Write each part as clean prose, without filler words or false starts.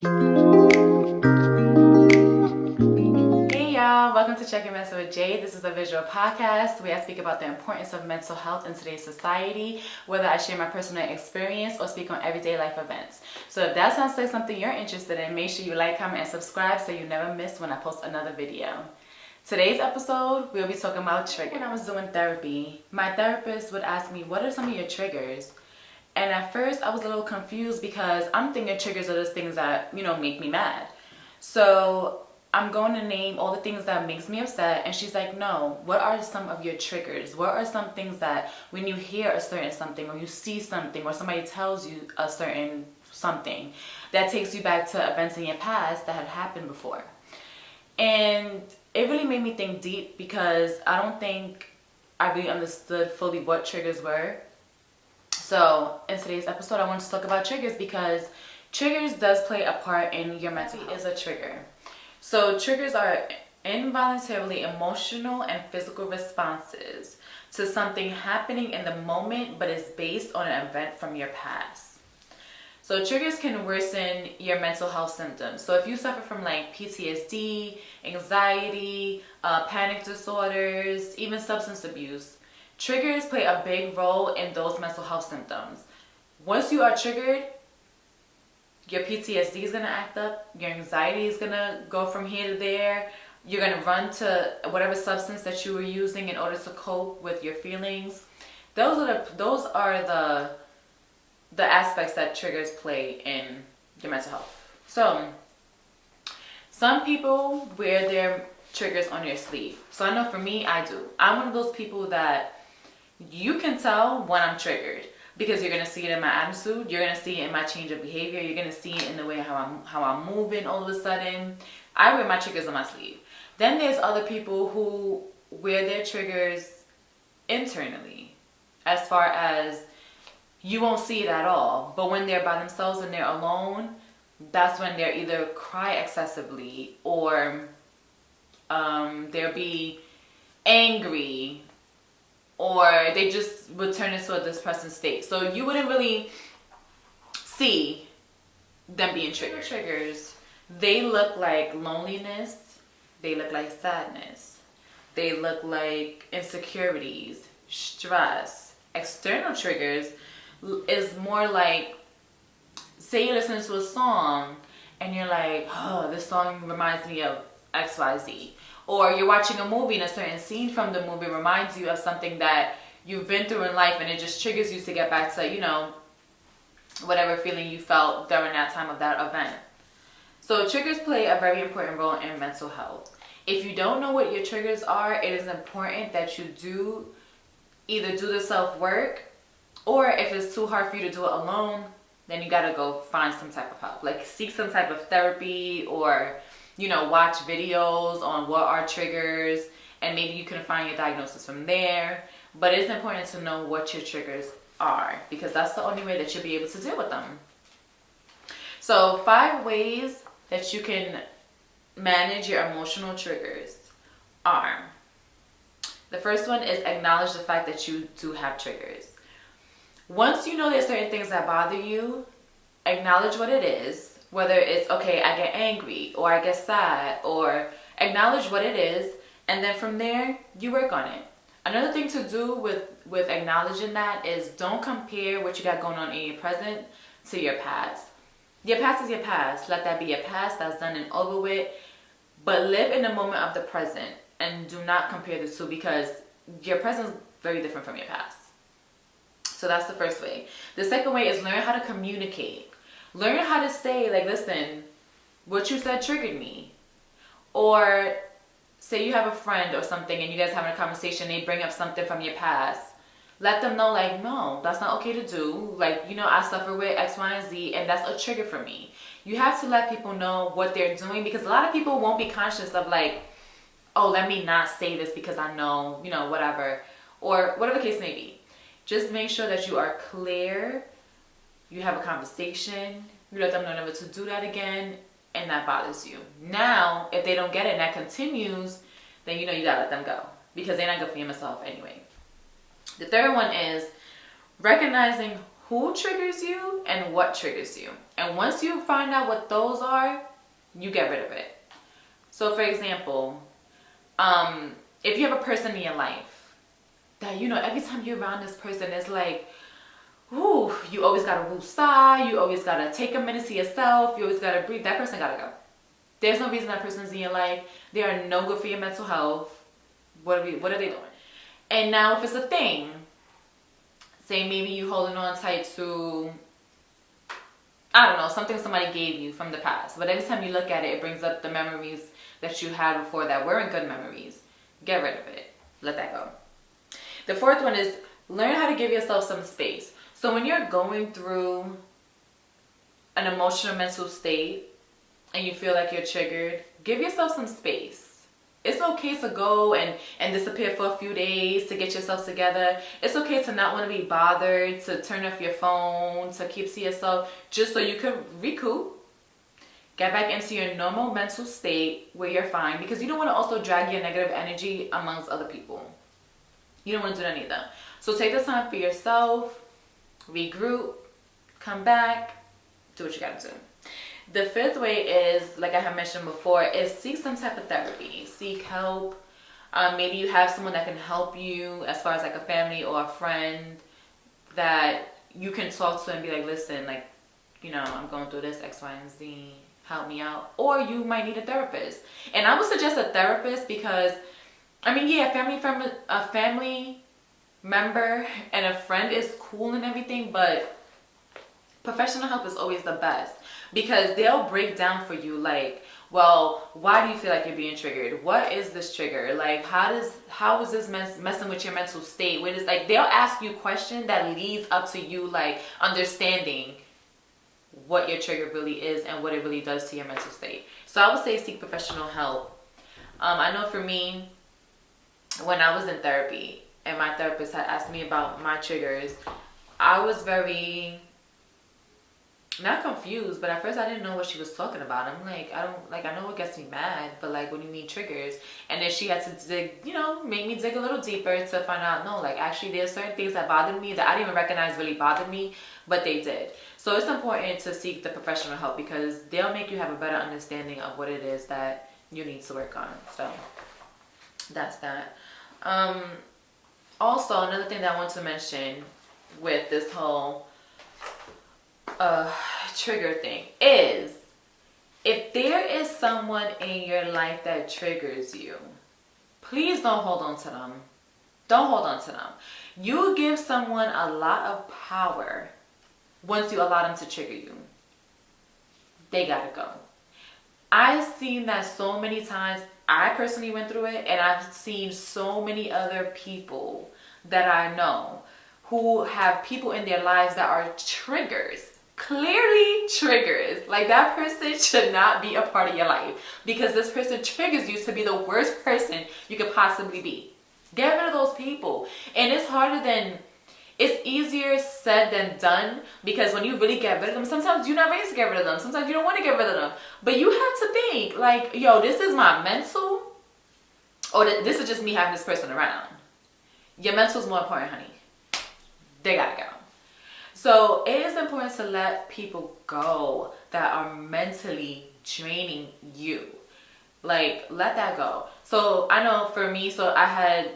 Hey y'all, welcome to Checkyamental with Jay. This is a visual podcast where I speak about the importance of mental health in today's society, whether I share my personal experience or speak on everyday life events. So if that sounds like something you're interested in, make sure you like, comment, and subscribe so you never miss when I post another video. Today's episode, we'll be talking about triggers. When I was doing therapy, my therapist would ask me, what are some of your triggers? And at first, I was a little confused because I'm thinking triggers are those things that, make me mad. So I'm going to name all the things that makes me upset. And she's like, no, what are some of your triggers? What are some things that when you hear a certain something or you see something or somebody tells you a certain something that takes you back to events in your past that had happened before? And it really made me think deep because I don't think I really understood fully what triggers were. So in today's episode, I want to talk about triggers because triggers does play a part in your mental health. Is a trigger. So triggers are involuntarily emotional and physical responses to something happening in the moment, but is based on an event from your past. So triggers can worsen your mental health symptoms. So if you suffer from like PTSD, anxiety, panic disorders, even substance abuse, triggers play a big role in those mental health symptoms. Once you are triggered, your PTSD is going to act up, your anxiety is going to go from here to there, you're going to run to whatever substance that you were using in order to cope with your feelings. Those are the aspects that triggers play in your mental health. So, some people wear their triggers on their sleeve. So I know for me, I do. I'm one of those people that you can tell when I'm triggered because you're going to see it in my attitude. You're going to see it in my change of behavior. You're going to see it in the way how I'm moving all of a sudden. I wear my triggers on my sleeve. Then there's other people who wear their triggers internally, as far as you won't see it at all. But when they're by themselves and they're alone, that's when they'll either cry excessively or they'll be angry, or they just would turn into a depressive state. So you wouldn't really see them being triggered. Triggers, they look like loneliness, they look like sadness, they look like insecurities, stress. External triggers is more like, say you're listening to a song and you're like, oh, this song reminds me of XYZ. Or you're watching a movie and a certain scene from the movie reminds you of something that you've been through in life, and it just triggers you to get back to, whatever feeling you felt during that time of that event. So triggers play a very important role in mental health. If you don't know what your triggers are, it is important that you either do the self-work, or if it's too hard for you to do it alone, then you gotta go find some type of help. Like seek some type of therapy, or watch videos on what are triggers, and maybe you can find your diagnosis from there. But it's important to know what your triggers are, because that's the only way that you'll be able to deal with them. So 5 ways that you can manage your emotional triggers are: the first one is acknowledge the fact that you do have triggers. Once you know there's certain things that bother you, acknowledge what it is. Whether it's, okay, I get angry, or I get sad, or acknowledge what it is, and then from there, you work on it. Another thing to do with acknowledging that is don't compare what you got going on in your present to your past. Your past is your past. Let that be your past. That's done and over with. But live in the moment of the present and do not compare the two, because your present is very different from your past. So that's the first way. The second way is learn how to communicate. Learn how to say, like, listen, what you said triggered me. Or say you have a friend or something and you guys having a conversation, they bring up something from your past. Let them know, like, no, that's not okay to do. Like, I suffer with X, Y, and Z, and that's a trigger for me. You have to let people know what they're doing, because a lot of people won't be conscious of, like, oh, let me not say this because I know, whatever. Or whatever the case may be. Just make sure that you are clear. You have a conversation, you let them know never to do that again, and that bothers you. Now, if they don't get it and that continues, then you gotta let them go, because they're not good for yourself anyway. The third one is recognizing who triggers you and what triggers you. And once you find out what those are, you get rid of it. So for example, if you have a person in your life that, you know, every time you're around this person, it's like, ooh, you always gotta woosah, you always gotta take a minute to yourself, you always gotta breathe, that person gotta go. There's no reason that person's in your life. They are no good for your mental health. What are they doing? And now if it's a thing, say maybe you holding on tight to, I don't know, something somebody gave you from the past. But every time you look at it, it brings up the memories that you had before that weren't good memories. Get rid of it. Let that go. The fourth one is learn how to give yourself some space. So when you're going through an emotional mental state and you feel like you're triggered, give yourself some space. It's okay to go and disappear for a few days to get yourself together. It's okay to not want to be bothered, to turn off your phone, to keep to yourself, just so you can recoup, get back into your normal mental state where you're fine, because you don't want to also drag your negative energy amongst other people. You don't want to do that either. So take the time for yourself, regroup, come back, do what you gotta do. The fifth way is, like I had mentioned before, is seek some type of therapy. Seek help. Maybe you have someone that can help you as far as like a family or a friend that you can talk to and be like, listen, like, you know, I'm going through this X, Y, and Z. Help me out. Or you might need a therapist. And I would suggest a therapist because, I mean, yeah, a family member and a friend is cool and everything, but professional help is always the best. Because they'll break down for you, like, well, why do you feel like you're being triggered? What is this trigger? Like, how is this messing with your mental state? When it's like, they'll ask you questions that leads up to you, like, understanding what your trigger really is and what it really does to your mental state. So I would say seek professional help. I know for me, when I was in therapy and my therapist had asked me about my triggers, I was very... not confused, but at first I didn't know what she was talking about. I'm like, I know what gets me mad, but like, what do you mean triggers? And then she had to dig, you know, make me dig a little deeper to find out, no, like actually there's certain things that bothered me that I didn't even recognize really bothered me, but they did. So it's important to seek the professional help because they'll make you have a better understanding of what it is that you need to work on. So that's that. Also, another thing that I want to mention with this whole trigger thing is, if there is someone in your life that triggers you, please don't hold on to them. Don't hold on to them. You give someone a lot of power once you allow them to trigger you. They gotta go. I've seen that so many times. I personally went through it, and I've seen so many other people that I know who have people in their lives that are triggers. Clearly triggers. Like, that person should not be a part of your life because this person triggers you to be the worst person you could possibly be. Get rid of those people. And it's easier said than done, because when you really get rid of them, sometimes you're not ready to get rid of them. Sometimes you don't want to get rid of them. But you have to think, like, yo, this is my mental, or this is just me having this person around. Your mental is more important, honey. They gotta go. So it is important to let people go that are mentally draining you. Like, let that go. So I know for me, so I had,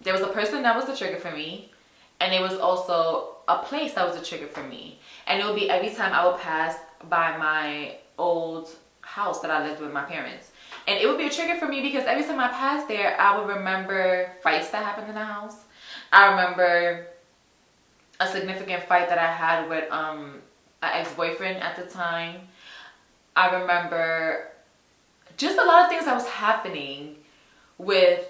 there was a person that was the trigger for me, and there was also a place that was a trigger for me. And it would be every time I would pass by my old house that I lived with my parents. And it would be a trigger for me because every time I passed there, I would remember fights that happened in the house. I remember a significant fight that I had with an ex-boyfriend at the time. I remember just a lot of things that was happening with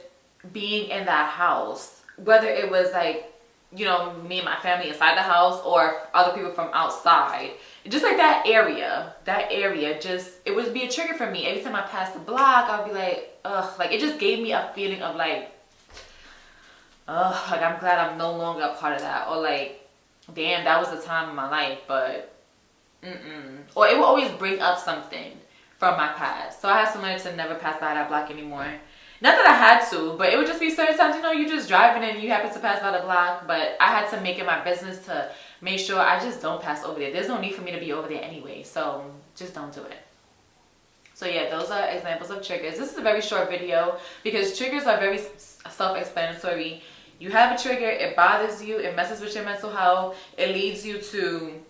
being in that house, whether it was like, you know, me and my family inside the house or other people from outside. Just like that area just, it would be a trigger for me. Every time I passed the block, I'd be like, ugh, like it just gave me a feeling of like, ugh, like I'm glad I'm no longer a part of that. Or like, damn, that was the time of my life, but Or it will always bring up something from my past. So I had to learn to never pass by that block anymore. Not that I had to, but it would just be certain times, you know, you just driving and you happen to pass by the block. But I had to make it my business to make sure I just don't pass over there. There's no need for me to be over there anyway, so just don't do it. So yeah, those are examples of triggers. This is a very short video because triggers are very self-explanatory. You have a trigger, it bothers you, it messes with your mental health, it leads you to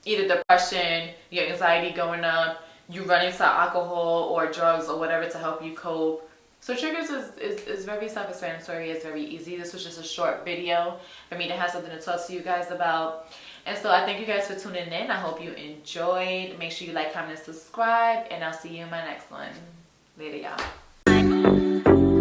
either depression, your anxiety going up, you run into alcohol or drugs or whatever to help you cope. So triggers is very self-explanatory. It's very easy. This was just a short video for me to have something to talk to you guys about. And so I thank you guys for tuning in. I hope you enjoyed. Make sure you like, comment, and subscribe. And I'll see you in my next one. Later, y'all.